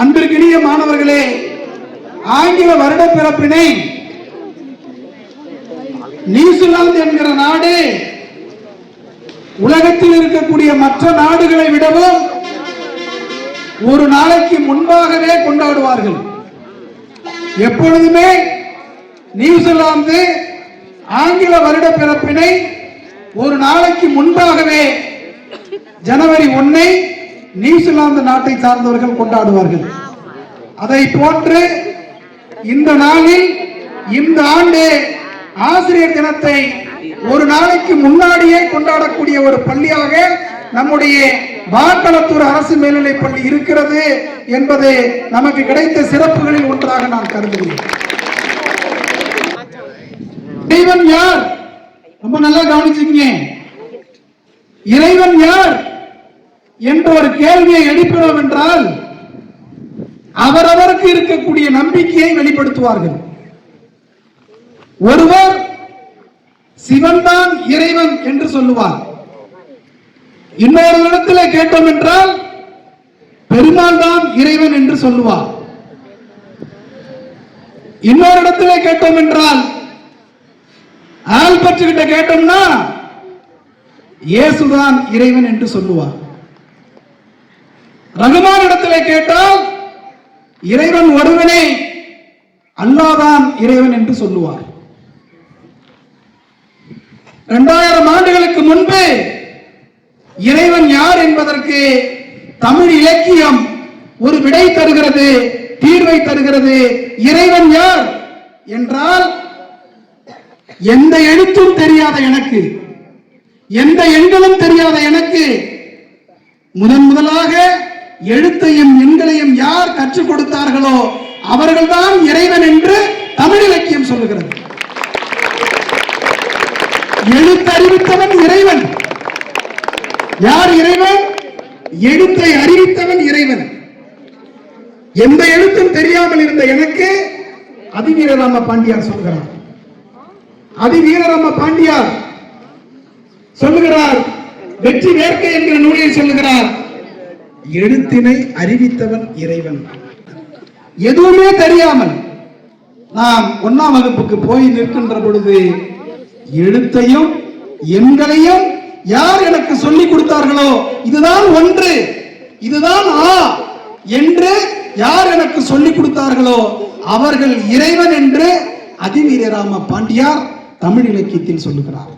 அன்பிற்கினிய மாணவர்களே, ஆங்கில வருட பிறப்பினை நியூசிலாந்து என்கிற நாடு உலகத்தில் இருக்கக்கூடிய மற்ற நாடுகளை விடவும் ஒரு நாளைக்கு முன்பாகவே கொண்டாடுவார்கள். எப்பொழுதுமே நியூசிலாந்து ஆங்கில வருட பிறப்பினை ஒரு நாளைக்கு முன்பாகவே ஜனவரி 1 நியூசிலாந்து நாட்டை சார்ந்தவர்கள் கொண்டாடுவார்கள். அதை போன்று இந்த நாளில் இந்த ஆண்டு ஆசிரியர் தினத்தை ஒரு நாளைக்கு முன்னாடியே கொண்டாடக்கூடிய ஒரு பள்ளியாக நம்முடைய வாக்களத்தூர் அரசு மேல்நிலைப் பள்ளி இருக்கிறது என்பது நமக்கு கிடைத்த சிறப்புகளில் ஒன்றாக நான் கருதுகிறேன். இறைவன் யார்? ரொம்ப நல்லா கவனிச்சுங்க. இறைவன் யார் என்ற ஒரு கேள்வியை எழுப்பினோம் என்றால் அவரவருக்கு இருக்கக்கூடிய நம்பிக்கையை வெளிப்படுத்துவார்கள். ஒருவர் சிவன்தான் இறைவன் என்று சொல்லுவார். இன்னொரு இடத்துல கேட்டோம் என்றால் பெருமாள் தான் இறைவன் என்று சொல்லுவார். இன்னொரு இடத்துல கேட்டோம் என்றால் ஆல்பர்ட் கிட்ட கேட்டோம்னா இயேசுதான் இறைவன் என்று சொல்லுவார். ரகுமான் இடத்துல கேட்டால் இறைவன் ஒருவனே, அல்லாஹ்தான் இறைவன் என்று சொல்லுவார். 2000 ஆண்டுகளுக்கு முன்பு இறைவன் யார் என்பதற்கு தமிழ் இலக்கியம் ஒரு விடை தருகிறது, தீர்வை தருகிறது. இறைவன் யார் என்றால் எந்த எழுத்தும் தெரியாத எனக்கு, எந்த எண்களும் தெரியாத எனக்கு முதலாக எழுத்தையும் எண்களையும் யார் கற்றுக் கொடுத்தார்களோ அவர்கள்தான் இறைவன் என்று தமிழ் இலக்கியம் சொல்லுகிறது. எழுத்தறிவித்தவன் இறைவன். யார் இறைவன்? எழுத்தை அறிவித்தவன் இறைவன். எந்த எழுத்தும் தெரியாமல் இருந்த எனக்கு அதிவீரராம பாண்டியார் சொல்கிறார். அதிவீரராம பாண்டியார் சொல்லுகிறார், வெற்றி வேர்க்கை என்கிற நூலில் சொல்லுகிறார், எழுத்தினை அறிவித்தவன் இறைவன். எதுவுமே தெரியாமல் நாம் 1ஆம் வகுப்புக்கு போய் நிற்கின்ற பொழுது எழுத்தையும் எண்களையும் யார் எனக்கு சொல்லிக் கொடுத்தார்களோ, இதுதான் 1, இதுதான் ஆ என்று யார் எனக்கு சொல்லிக் கொடுத்தார்களோ அவர்கள் இறைவன் என்று அதிவீரராம பாண்டியார் தமிழ் இலக்கியத்தில் சொல்லுகிறார்.